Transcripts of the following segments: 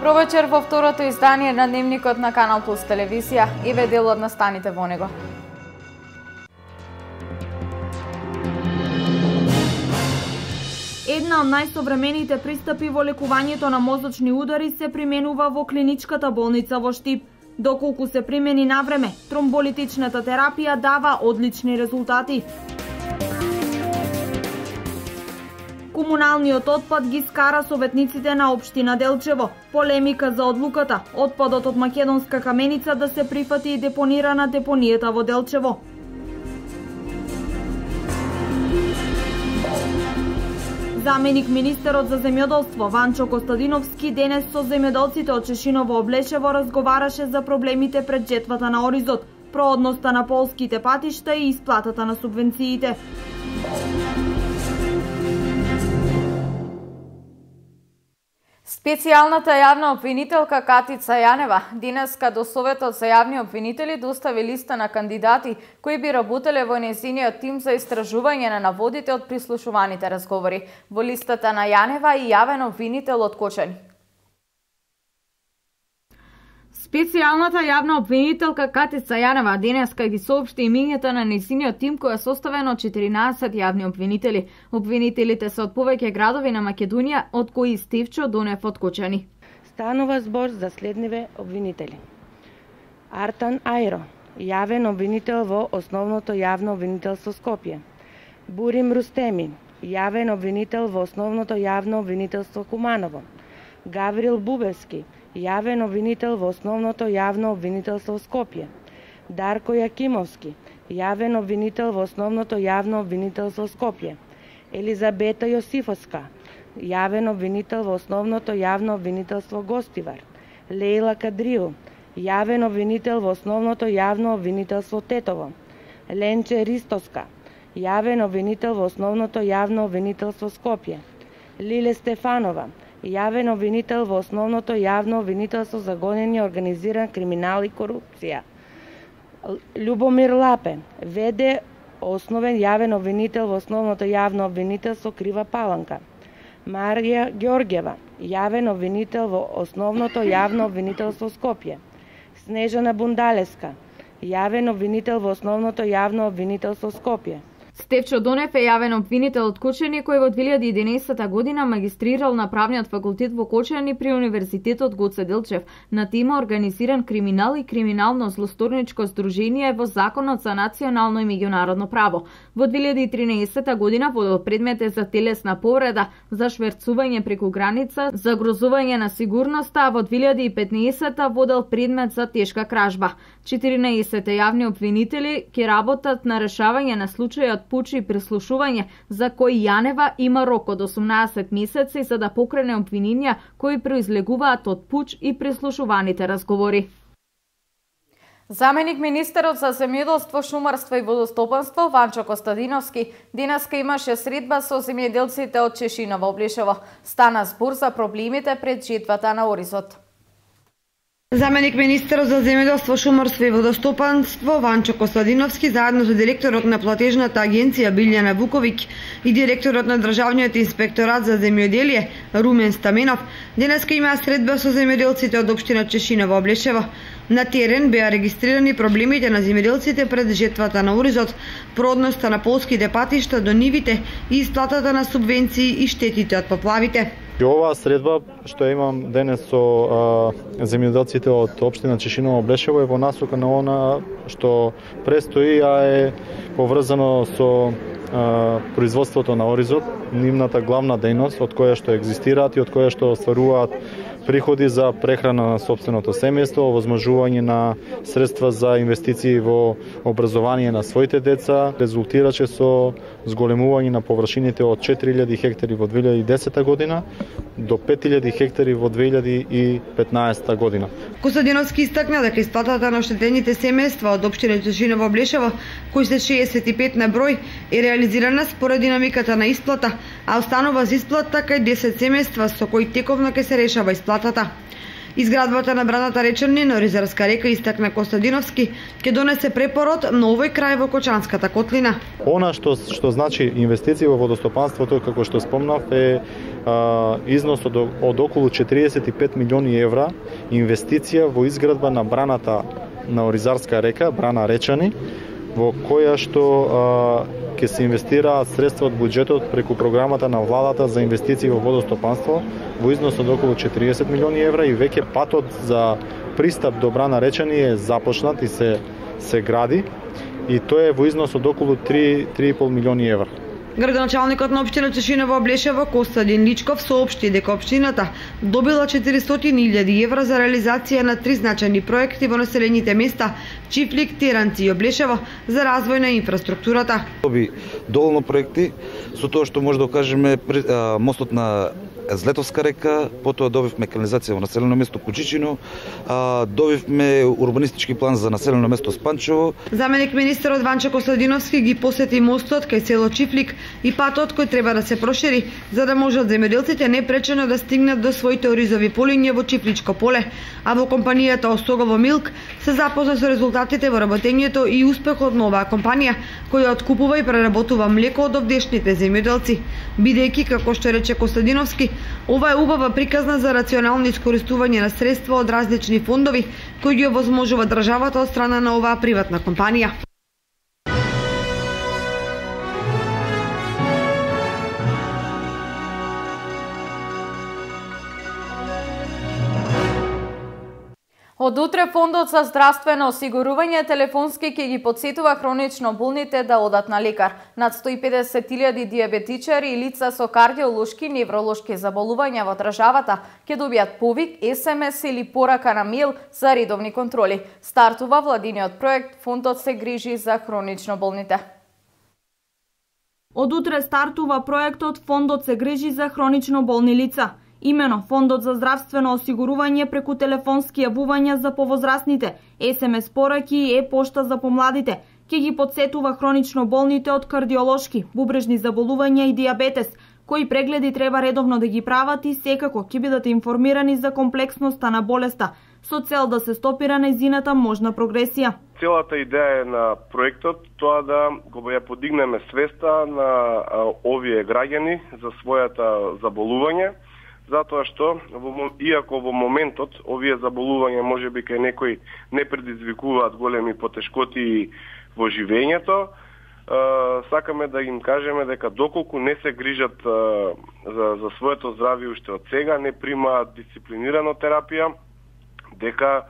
Провечер во второто издание на Дневникот на Канал Плюс телевизија и ве делот на станите во него. Една од најсовремените пристапи во лекувањето на мозочни удари се применува во клиничката болница во Штип. Доколку се примени на време, тромболитичната терапија дава одлични резултати. Комуналниот отпад ги скара советниците на општина Делчево. Полемика за одлуката отпадот од македонска каменица да се прифати и депонира на депонијата во Делчево. Заменик министерот за земјоделство Ванчо Костадиновски денес со земјоделците од Чешиново Облешево разговараше за проблемите пред жетвата на Оризот, проодноста на полските патишта и исплатата на субвенциите. Специјалната јавна обвинителка Катица Јанева денеска до Советот за јавни обвинители достави листа на кандидати кои би работеле во нејзиниот тим за истражување на наводите од прислушуваните разговори. Во листата на Јанева и јавен обвинител од Кочани. Специјалната јавна обвинителка Катица Јанева денеска ги соопшти имињата на нејзиниот тим кој е составен од 14 јавни обвинители. Обвинителите се од повеќе градови на Македонија, од кои Стевчо Донев од Кочани. Станува збор за следниве обвинители. Артан Ајро, јавен обвинител во Основното јавно обвинителство Скопје. Бурим Рустеми, јавен обвинител во Основното јавно обвинителство Куманово. Гаврил Бубевски, јавен обвинител во Основното јавно обвинителство Скопје. Дарко Јакимовски, јавен обвинител во Основното јавно обвинителство Скопје. Елизабета Јосифовска, јавен обвинител во Основното јавно обвинителство Гостивар. Лејла Кадриу, јавен обвинител во Основното јавно обвинителство Тетово. Ленче Ристоска, јавен обвинител во Основното јавно обвинителство Скопје. Лиле Стефанова, јавен обвинител во Основното јавно обвинителство за гонење, организиран криминал и корупција. Љубомир Лапе, ВД основен јавен обвинител во Основното јавно обвинителство Крива Паланка. Марија Ѓорѓева, јавен обвинител во Основното јавно обвинителство Скопје. Снежана Бундалеска, јавен обвинител во Основното јавно обвинителство Скопје. Стевчо Донев е јавен обвинител од Кочани кој во 2011 година магистрирал на правниот факултет во Кочани при Универзитетот Гоце Делчев на тема организиран криминал и криминално злосторничко здружение во Законот за национално и меѓународно право. Во 2013 година водел предмети за телесна повреда, за шверцување преку граница, за грозување на сигурноста, а во 2015 водел предмет за тешка кражба. 14 јавни обвинители ќе работат на решавање на случајот пуч и прислушување, за кој Јанева има рок од 18 месеци за да покрене обвиненија кои произлегуваат од пуч и прислушуваните разговори. Заменик министерот за земјоделство, шумарство и водостопанство Ванчо Костадиновски денеска имаше средба со земјоделците од Чешиново Облешево. Стана збор за проблемите пред жетвата на Оризот. Заменик министерот за земјоделство, шумарство и водостопанство Ванчо Костадиновски заедно со директорот на платежната агенција Билјана Вуковиќ и директорот на државниот инспекторат за земјоделие Румен Стаменов денеска имаа средба со земјоделците од општина Чешиново Облешево. На терен беа регистрирани проблемите на земјоделците пред жетвата на Оризот, проодноста на полските патишта до нивите и исплатата на субвенции и штетите од поплавите. И оваа средба што имам денес со земјоделците од општина Чешиново Облешево е во насока на она што престои, а е поврзано со производството на Оризот, нивната главна дејност од која што екзистираат и од која што остваруваат приходи за прехрана на сопственото семејство, овозможување на средства за инвестиции во образование на своите деца, резултираше со зголемување на површините од 4000 хектари во 2010 година до 5000 хектари во 2015 година. Костадиновски истакна дека исплатата на оштетените семејства од општина Чешиново Облешево, кои се 65 на број, е реализирана според динамиката на исплата, а останува за исплата кај 10 семејства со кои тековно ќе се решава исплатата. Изградбата на браната Речани на Оризарска река, истакна Костадиновски, ќе донесе препород на овој крај во Кочанската котлина. Она што значи инвестиции во водостопанството, како што спомнав, е износ од околу 45 милиони евра инвестиција во изградба на браната на Оризарска река, брана Речани, во која што ќе се инвестираат средства од буџетот преку програмата на владата за инвестиции во водостопанство во износ од околу 40 милиони евра и веќе патот за пристап до брана Речани е започнат и се гради и тоа е во износ од околу 3,5 милиони евра. Градоначалникот на општина Чешиново Облешево Костадин Личков соопшти дека општината добила 400.000 евра за реализација на 3 значајни проекти во населените места Чифлик, Тиранци и Облешево за развој на инфраструктурата. Доби доволно проекти со тоа што може да кажеме мостот на Злетовска река, потоа добивме канализација во населено место Кучичино, добивме урбанистички план за населено место Спанчево. Заменик министерот Ванчо Костадиновски ги посети мостот кај село Чифлик и патот кој треба да се прошири за да можат земјоделците непречено да стигнат до своите оризови полиња во Чифличко поле, а во компанијата Осогово Милк се запозна со резултатите во работењето и успехот на оваа компанија која откупува и преработува млеко од овдешните земјоделци, бидејќи како што рече Костадиновски, ова е убава приказна за рационално искористување на средства од различни фондови кои ги овозможува државата од страна на оваа приватна компанија. Од утре Фондот за здравствено осигурување телефонски ќе ги подсетува хронично болните да одат на лекар. Над 150.000 диабетичари и лица со кардиолошки и невролошки заболувања во државата ќе добијат повик, SMS или порака на мејл за редовни контроли. Стартува владиниот проект Фондот се грижи за хронично болните. Од утре стартува проектот Фондот се грижи за хронично болни лица. Имено Фондот за здравствено осигурување преку телефонски јавувања за повозрастните, SMS пораки и e-пошта за помладите ќе ги подсетува хронично болните од кардиолошки, бубрежни заболувања и диабетес, кои прегледи треба редовно да ги прават и секако ќе бидат информирани за комплексноста на болеста, со цел да се стопира нејзината можна прогресија. Целата идеја на проектот тоа да го ја подигнеме свеста на овие граѓани за својата заболување, затоа што, иако во моментот овие заболувања можеби кај некои не предизвикуваат големи потешкоти во живењето, сакаме да им кажеме дека доколку не се грижат за своето здравје уште од сега, не примаат дисциплинирано терапија, дека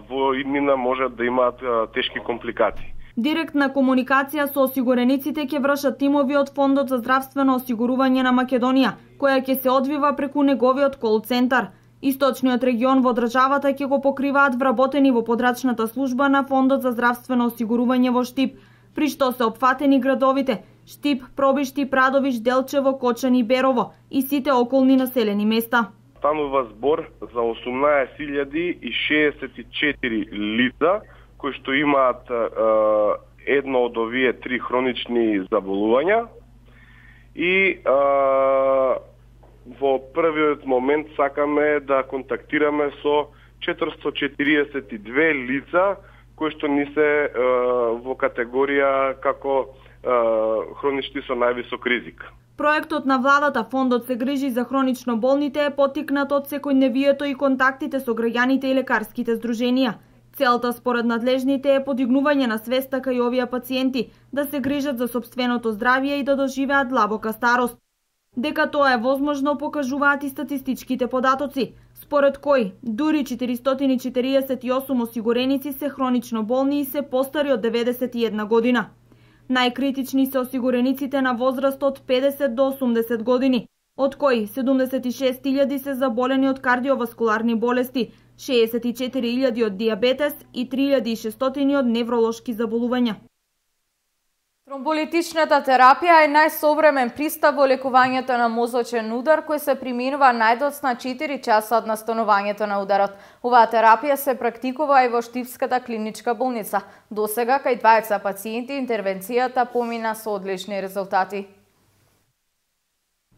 во иднина можат да имаат тешки компликации. Директна комуникација со осигурениците ќе вршат тимови од Фондот за здравствено осигурување на Македонија, која ќе се одвива преку неговиот кол-центар. Источниот регион во државата ќе го покриваат вработени во подрачната служба на Фондот за здравствено осигурување во Штип, при што се опфатени градовите Штип, Пробишти, Прадовиш, Делчево, Кочани и Берово и сите околни населени места. Станува збор за 18.064 лица кои што имаат едно од овие 3 хронични заболувања и во првиот момент сакаме да контактираме со 442 лица кои што ни се во категорија како хронични со највисок ризик. Проектот на владата Фондот се грижи за хронично болните е поттикнат од секојдневието и контактите со граѓаните и лекарските здруженија. Целта според надлежните е подигнување на свеста кај овие пациенти да се грижат за сопственото здравје и да доживеат длабока старост. Дека тоа е возможно покажуваат и статистичките податоци, според кои дури 448 осигуреници се хронично болни и се постари од 91 година. Најкритични се осигурениците на возраст од 50 до 80 години, од кои 76.000 се заболени од кардиоваскуларни болести, 64.000 од диабетес и 3.600 од невролошки заболувања. Тромболитичната терапија е најсовремен пристап во лекувањето на мозочен удар кој се применува најдоцна 4 часа од настанувањето на ударот. Оваа терапија се практикува и во Штипската клиничка болница. Досега кај 20 пациенти интервенцијата помина со одлични резултати.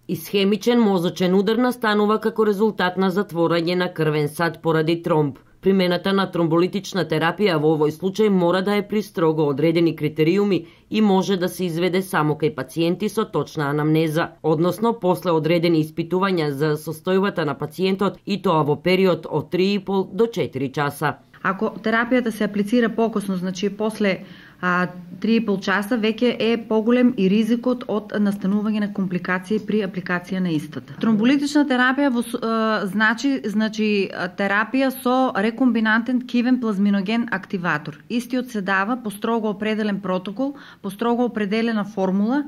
Исхемичен мозочен удар настанува како резултат на затворање на крвен сад поради тромб. Примената на тромболитична терапија во овој случај мора да е при строго одредени критериуми и може да се изведе само кај пациенти со точна анамнеза, односно после одредени испитувања за состојбата на пациентот и тоа во период од 3,5 до 4 часа. Ако терапијата се аплицира покосно, значи после 3,5 часа, веќе е поголем и ризикот од настанување на компликации при апликација на истата. Тромболитична терапија значи терапија со рекомбинантен кивен плазминоген активатор. Истиот се дава по строго определен протокол, по строго определена формула,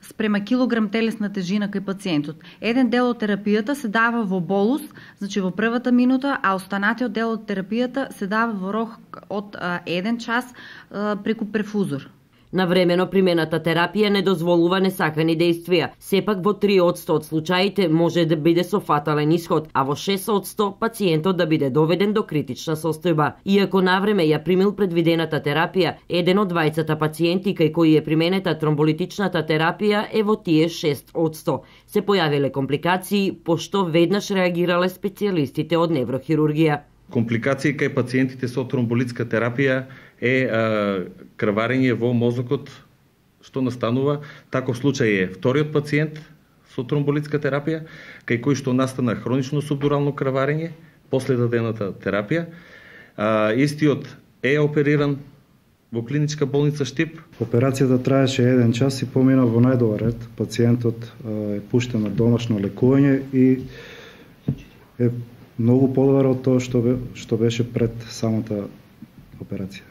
спрема килограм телесна тежина кај пациентот. Еден дел од терапијата се дава во болус, значи во првата минута, а останатиот дел од терапијата се дава во рок од 1 час преку перфузор. Навремено примената терапија не дозволува несакани дејствија. Сепак во 3% од случаите може да биде со фатален исход, а во 6% пациентот да биде доведен до критична состојба. Иако навреме ја примил предвидената терапија, еден од двајцата пациенти кај кои е применета тромболитичната терапија е во тие 6%. Се појавиле компликации, пошто веднаш реагирале специјалистите од неврохирургија. Компликации кај пациентите со тромболитска терапија е крварење во мозокот, што настанува. Таков случај е вториот пациент со тромболитска терапија, кај кој што настана хронично субдурално крварење после дадената терапија. Истиот е опериран во клиничка болница Штип. Операцијата траеше 1 час и помина во најдобар ред. Пациентот е пуштен на домашно лекување и е многу подобар од тоа што беше пред самата операција.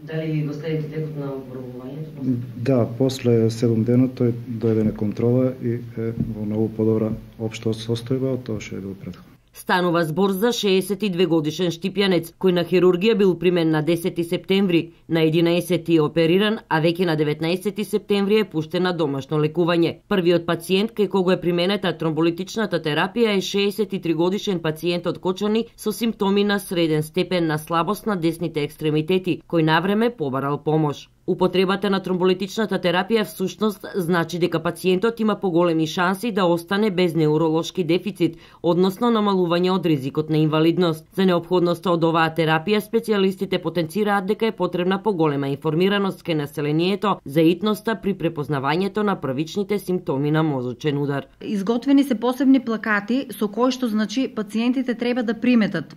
Дали го следите текот на опробувањето? Да, после 7 дена тој дојде на контрола и е во многу подобра општа состојба од тоа што е бил претходно. Станува збор за 62 годишен штипјанец, кој на хирургија бил примен на 10 септември, на 11 е опериран, а веќе на 19 септември е пуштен на домашно лекување. Првиот пациент кај кого е применета тромболитичната терапија е 63 годишен пациент од Кочани со симптоми на среден степен на слабост на десните екстремитети, кој навреме побарал помош. Употребата на тромболитичната терапија всушност значи дека пациентот има поголеми шанси да остане без неуролошки дефицит, односно намалување од ризикот на инвалидност. За неопходноста од оваа терапија специјалистите потенцираат дека е потребна поголема информираност кај населението за итноста при препознавањето на првичните симптоми на мозочен удар. Изготвени се посебни плакати со кои што значи пациентите треба да приметат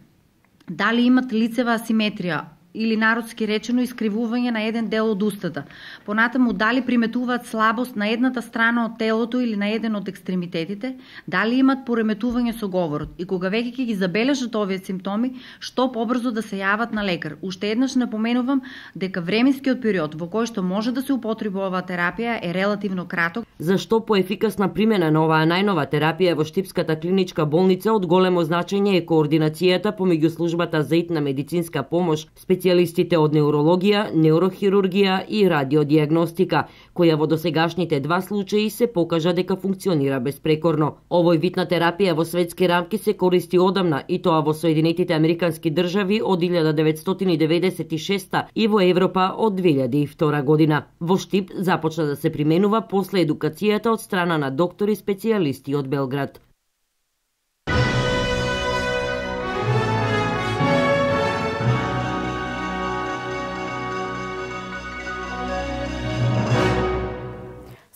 дали имат лицева асиметрија или народски речено искривување на еден дел од устата. Понатаму дали приметуваат слабост на едната страна од телото или на еден од екстремитетите, дали имат пореметување со говорот и кога веќе ќе ги забележат овие симптоми, што побрзо да се јават на лекар. Уште еднаш напоменувам дека временскиот период во кој што може да се употреби оваа терапија е релативно краток. Зашто поефикасна примена на оваа најнова терапија во Штипската клиничка болница од големо значење е координацијата помеѓу службата за итна медицинска помош, специјалистите од неурологија, неурохирургија и радиодиагностика, која во досегашните 2 случаи се покажа дека функционира безпрекорно. Овој вид на терапија во светски рамки се користи одамна и тоа во Соединетите Американски држави од 1996 и во Европа од 2002 година. Во Штип започна да се применува после едукацијата од страна на доктори специјалисти од Белград.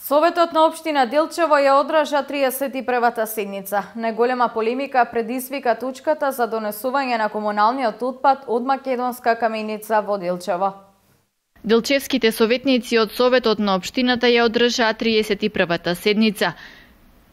Советот на општина Делчево ја одржа 31-та седница. Најголема полемика предизвика тучката за донесување на комуналниот отпад од Македонска каменица во Делчево. Делчевските советници од Советот на општината ја одржаа 31-та седница.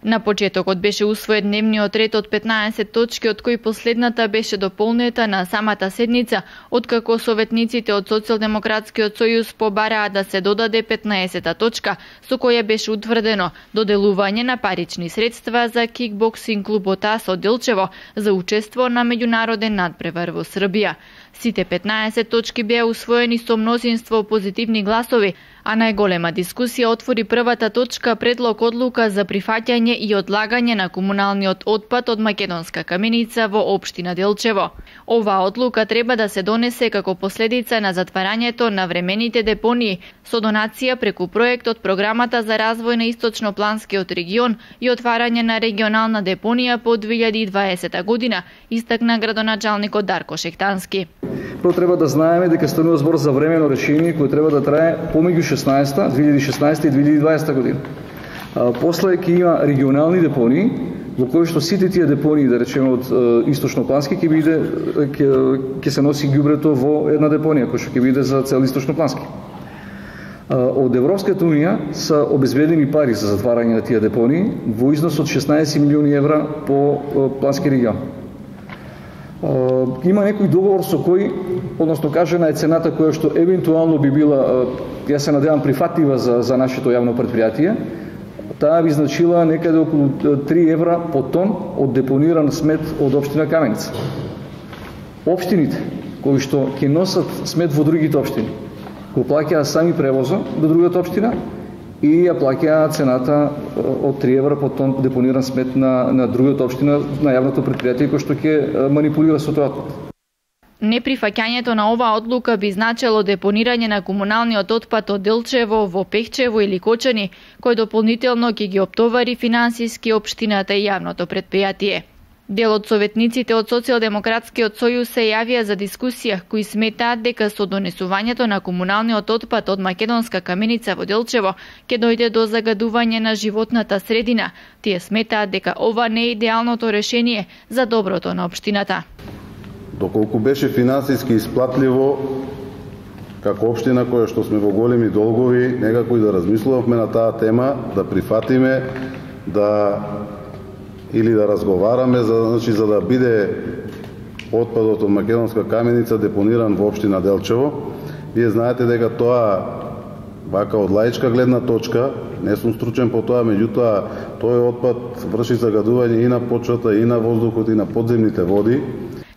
На почетокот беше усвоен дневниот ред од 15 точки, од кои последната беше дополнета на самата седница, откако советниците од Социјалдемократскиот сојуз побараа да се додаде 15-та точка, со која беше утврдено доделување на парични средства за кикбоксинг клубот АС од Делчево за учество на меѓународен надпревар во Србија. Сите 15 точки беа усвоени со мнозинство позитивни гласови, А најголема дискусија отвори првата точка предлог одлука за прифаќање и одлагање на комуналниот отпад од Македонска каменица во општина Делчево. Оваа одлука треба да се донесе како последица на затварањето на времените депонии со донација преку проект од програмата за развој на Источнопланскиот регион и отварање на регионална депонија по 2020 година, истакна градоначалникот Дарко Шехтански. Прво треба да знаеме дека станува збор за времено решение кој треба да трае помеѓу 2016 и 2020 година. После ќе има регионални депонии, во кои што сите тие депонии, да речеме од Источноплански, ќе се носи ѓубрето во една депонија, која што ќе биде за цел Источноплански. Од Европската унија се обезбедени пари за затварање на тие депонии во износ од 16 милиони евра по плански регион. Има некој договор со кој, односно кажана е цената која што евентуално би била, ја се надевам, прифатлива за нашето јавно предпријатие. Таа би значила некаде околу 3 евра по тон од депониран смет од општина Каменица. Општините кои што ќе носат смет во другите општини го плаќаат сами превозот до другата општина и ја плаќаат цената од 3 евра по тон депониран смет на другата општина, на јавното предпријатие кој што ќе манипулира со тоа. Неприфаќањето на оваа одлука би значело депонирање на комуналниот отпад од Делчево во Пехчево или Кочани, кој дополнително ќе ги оптовари финансиски општината и јавното предпријатие. Дел од советниците од Социјалдемократскиот сојуз се јавија за дискусија, кои сметаат дека со донесувањето на комуналниот отпад од Македонска каменица во Делчево ќе дојде до загадување на животната средина. Тие сметаат дека ова не е идеалното решение за доброто на општината. Доколку беше финансиски исплатливо, како општина која што сме во големи долгови, некако и да размислувавме на таа тема, да прифатиме, или да разговараме за да биде отпадот од Македонска каменица депониран во општина Делчево. Вие знаете дека тоа, вака од лаичка гледна точка, не сум стручен по тоа, меѓутоа тој отпад врши загадување и на почвата, и на воздухот, и на подземните води.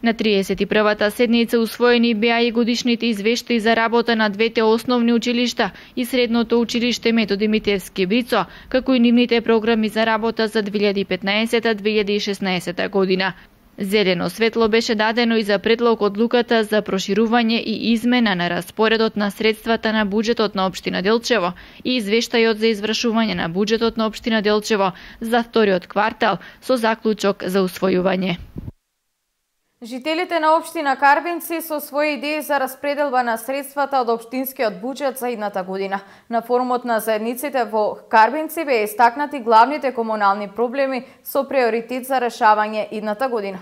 На 31-та седница усвоени беа и годишните извештаи за работа на двете основни училишта и средното училиште Методи Митевски Брицо, како и нивните програми за работа за 2015-2016 година. Зелено светло беше дадено и за предлог одлуката за проширување и измена на распоредот на средствата на буџетот на општина Делчево и извештајот за извршување на буџетот на општина Делчево за вториот квартал со заклучок за усвојување. Жителите на општина Карбинци со своји идеи за распределба на средствата од општинскиот буџет за идната година. На форумот на заедниците во Карбинци беа истакнати главните комунални проблеми со приоритет за решавање идната година.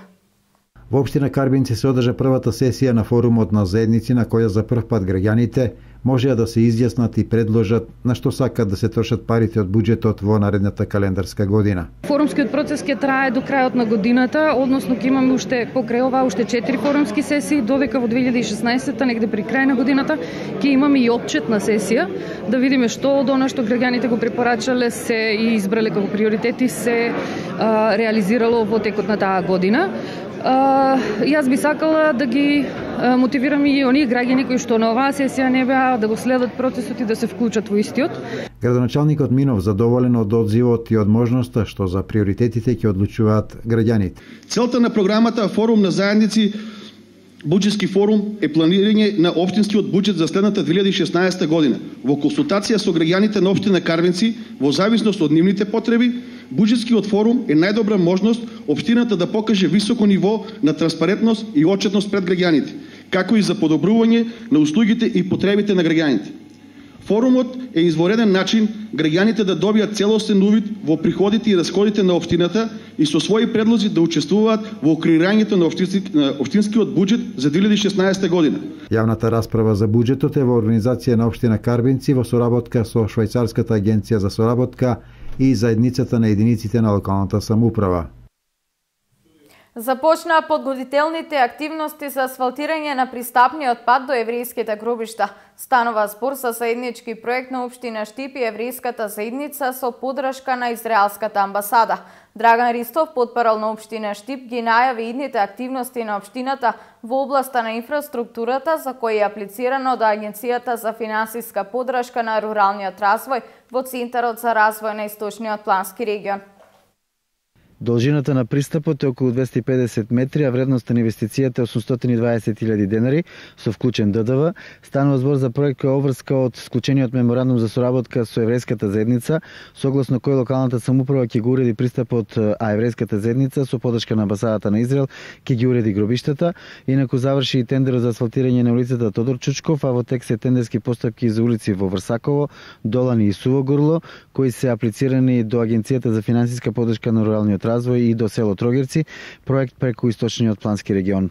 Во општина Карбинци се одржа првата сесија на форумот на заедници на која за прв пат граѓаните можеа да се изјаснат и предложат на што сакат да се трошат парите од буџетот во наредната календарска година. Форумскиот процес ќе трае до крајот на годината, односно ќе имаме уште покрај ова уште 4 форумски сесии, додека во 2016-та негде при крај на годината ќе имаме и отчетна сесија да видиме што од она што граѓаните го препорачале се и избрале како приоритети се реализирало во текот на таа година. Јас би сакала да ги мотивирам и оние граѓани кои што на оваа сесија не беа да го следат процесот и да се вклучат во истиот. Градоначалникот Минов задоволен од одзивот и од можноста што за приоритетите ќе одлучуваат граѓаните. Целта на програмата Форум на заедници Буџетски форум е планирање на општинскиот буџет за следната 2016 година. Во консултација со граѓаните на општина Карвенци, во зависност од нивните потреби, Буџетскиот форум е најдобра можност општината да покаже високо ниво на транспарентност и отчетност пред граѓаните, како и за подобрување на услугите и потребите на граѓаните. Форумот е извореден начин граѓаните да добијат целосен увид во приходите и расходите на општината и со своји предлози да учествуваат во креирањето на општинскиот буџет за 2016 година. Јавната расправа за буџетот е во организација на општина Карбинци во соработка со Швајцарската агенција за соработка и заедницата на единиците на локалната самоуправа. Започнаа подготвителните активности за асфалтирање на пристапниот пат до еврејските гробишта. Станува збор за заеднички проект на општина Штип и еврејската заедница со поддршка на израелската амбасада. Драган Ристов, портпарол на општина Штип, ги најави идните активности на општината во областа на инфраструктурата за кои е аплицирано до Агенцијата за финансиска поддршка на руралниот развој во Центарот за развој на Источниот плански регион. Должината на пристапот е околу 250 метри, а вредноста на инвестицијата е 820.000 денари со вклучен ДДВ. Станува збор за проект кој обврска од склучениот меморандум за соработка со еврејската заедница, согласно кој локалната самоуправа ќе го уреди пристапот, а еврејската заедница со поддршка на амбасадата на Израел ќе ги уреди гробиштата. Инаку заврши и тендерот за асфалтирање на улицата Тодор Чучков, а во тек се тендерски постапки за улици во Врсаково, Долани и Сувогорло, кои се аплицирани до Агенцијата за финансиска поддршка на руралниот развој и до село Трогерци, проект преку Источниот плански регион.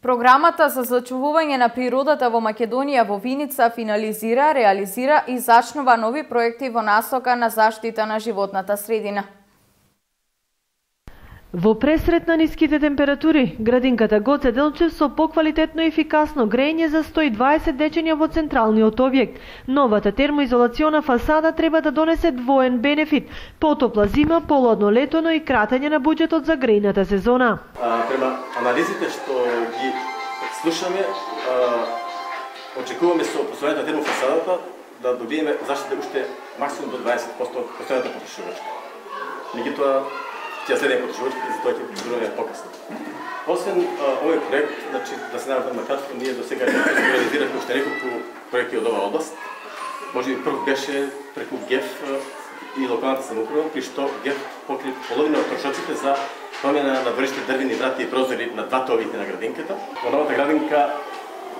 Програмата за зачувување на природата во Македонија во Виница финализира, реализира и зачнува нови проекти во насока на заштита на животната средина. Во пресрет на ниските температури, градинката Гоце Делчев со поквалитетно и ефикасно грејење за 120 дечиња во централниот објект. Новата термоизолациона фасада треба да донесе двоен бенефит: потопла зима, поладно лето, но и кратење на буџетот за грејната сезона. Према анализите што ги слушаме, очекуваме со постојаната термофасадата да добиеме заштита уште максимум до 20% од постојаната потрошувачка. Меѓутоа, ќе следне потрошувачка и за тоа ќе говориме покасно. Освен овој проект, значи да се наведам на кратко, ние до сега реализирахме уште неколку проекти од оваа област. Може би прв беше преку ГЕФ и локалната самоуправа, при што ГЕФ покри половина од трошоците за промена на двориште дрвени врати и прозори на двата објекти на градинката. Во новата градинка,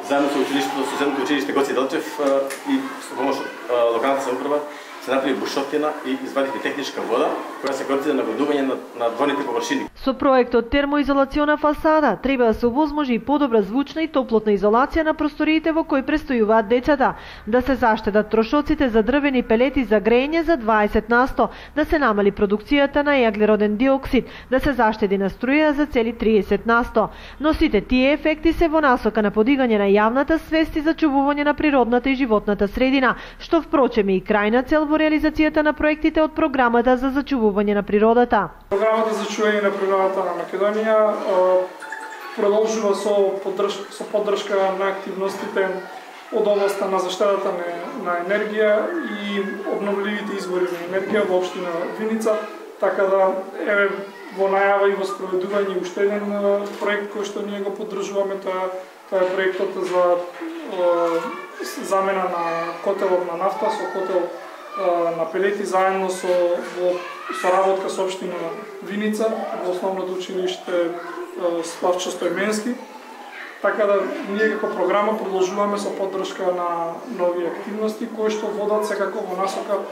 заедно со училиштето, со земното училиште Гоце Делчев и со помош од локалната самоуправа, се направи бушотина и извадихме техничка вода, која се користи за наводнување на дворните површини. Со проектот термоизолациона фасада треба да се овозможи и подобра звучна и топлотна изолација на просториите во кои престојуваат децата, да се заштедат трошоците за дрвени пелети за грејење за 20%, да се намали продукцијата на јаглероден диоксид, да се заштеди на струја за цели 30%. Но сите тие ефекти се во насока на подигање на јавната свест и зачувување на природната и животната средина, што впрочем е и крајна цел во реализацијата на проектите од програмата за зачувување на природата. Програмата за зачувување на природата на Македонија продолжува со поддршка на активностите од областа на заштедата на енергија и обновливите извори на енергија во општина Виница, така да еве во најава и во спроведување уште еден проект кој што ние го поддржуваме, тоа е проектот за замена на котелот на нафта со котел на пелети заедно со соработка со општина Виница во основното училиште Славчо Стојменски. Така да ние како програма продолжуваме со поддршка на нови активности кои што водат секако во насока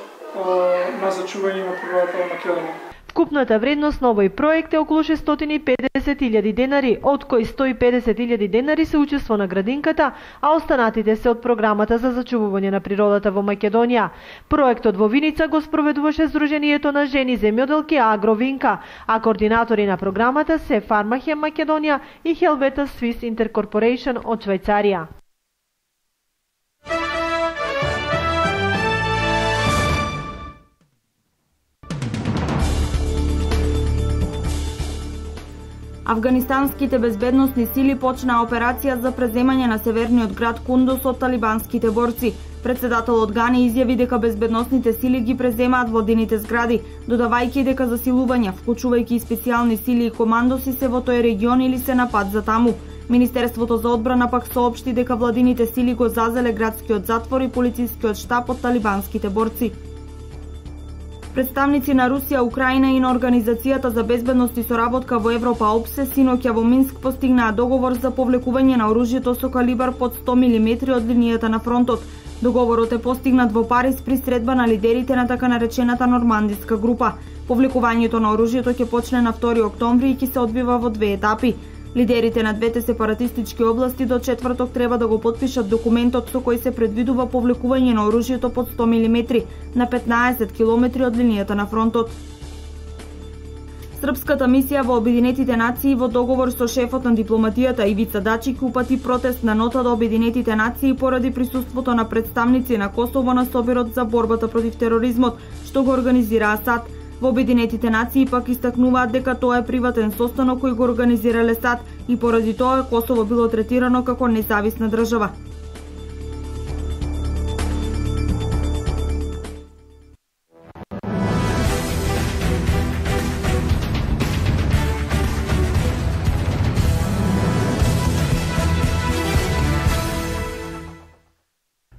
на зачување на природата на Македонија. Вкупната вредност на овој проект е околу 650.000 денари, од кои 150.000 денари се учество на градинката, а останатите се од програмата за зачувување на природата во Македонија. Проектот во Виница го спроведуваше Сдруженијето на жени земјоделки Агровинка, а координатори на програмата се Фармахем Македонија и Helveta Swiss Intercorporation од Швајцарија. Афганистанските безбедносни сили почнаа операција за преземање на северниот град Кундуз од талибанските борци. Председателот Гани изјави дека безбедносните сили ги преземаат владините згради, додавајќи дека засилувања, вклучувајќи и специјални сили и командоси се во тој регион или се на пат за таму. Министерството за одбрана пак соопшти дека владините сили го зазеле градскиот затвор и полицискиот штаб од талибанските борци. Представници на Русија, Украина и на Организацијата за безбедност и соработка во Европа ОПСЕ синоќа во Минск постигнаа договор за повлекување на оружјето со калибар под 100 мм од линијата на фронтот. Договорот е постигнат во Париз при средба на лидерите на така наречената нормандиска група. Повлекувањето на оружјето ќе почне на 2 октомври и ќе се одвива во 2 етапи. Лидерите на двете сепаратистички области до четврток треба да го потпишат документот со кој се предвидува повлекување на оружјето под 100 мм на 15 км од линијата на фронтот. Српската мисија во Обединетите нации во договор со шефот на дипломатијата Ивица Дачик упати протест на нота до Обединетите нации поради присуството на представници на Косово на соборот за борбата против тероризмот, што го организира Асад. Во Обединетите нации пак истакнуваат дека тоа е приватен состанок кој го организирале САД и поради тоа Косово било третирано како независна држава.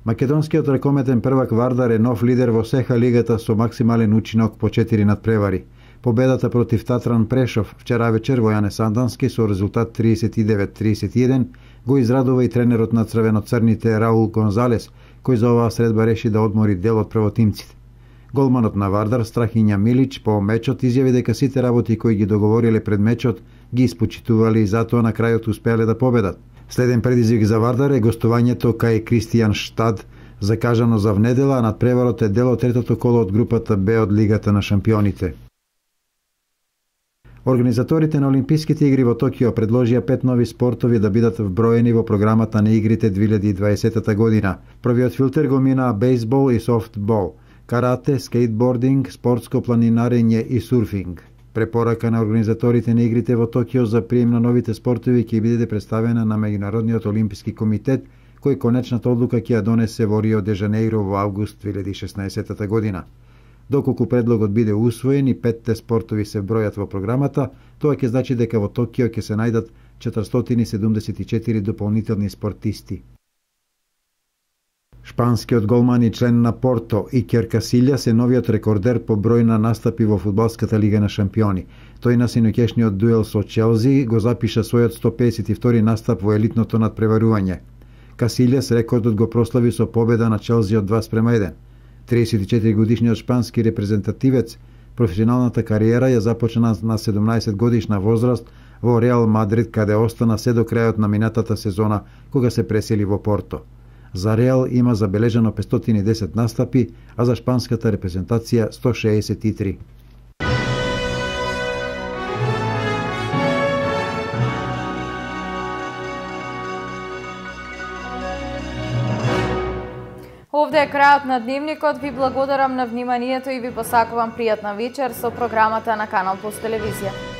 Македонскиот ракометен првак Вардар е нов лидер во СЕХА лигата со максимален учинок по 4 надпревари. Победата против Татран Прешов вчера вечер во Јане Сандански со резултат 39-31 го израдува и тренерот на црвено-црните Раул Гонзалес, кој за оваа средба реши да одмори дел од првотимците. Голманот на Вардар Страхиња Милич по мечот изјави дека сите работи кои ги договориле пред мечот ги испочитувале и затоа на крајот успеале да победат. Следен предизвик за Вардар е гостувањето кај Кристијан Штад, закажано за внедела, а надпреварот е дел од третото коло од групата Б од Лигата на шампионите. Организаторите на Олимписките игри во Токио предложија 5 нови спортови да бидат вброени во програмата на игрите 2020 година. Првиот филтер го мина бейсбол и софтбол, карате, скейтбординг, спортско планинарење и сурфинг. Препорака на организаторите на игрите во Токио за прием на новите спортови ќе биде представена на Меѓународниот олимписки комитет, кој конечната одлука ќе ја донесе во Рио де Жанеиро во август 2016 година. Доколку предлогот биде усвоен и 5 спортови се бројат во програмата, тоа ќе значи дека во Токио ќе се најдат 474 дополнителни спортисти. Шпанскиот голман и член на Порто Икер Касилјас е новиот рекордер по број на настапи во фудбалската лига на шампиони. Тој на синоќешниот дуел со Челси го запиша својот 152 настап во елитното надпреварување. Касилјас рекордот го прослави со победа на Челси од 2:1. 34 годишниот шпански репрезентативец професионалната кариера ја започна на 17 годишна возраст во Реал Мадрид, каде остана се до крајот на минатата сезона кога се пресели во Порто. За Реал има забележано 510 настапи, а за шпанската репрезентација 163. Овде е крајот на дневникот. Ви благодарам на вниманието и ви посакувам пријатна вечер со програмата на Канал Плюс телевизија.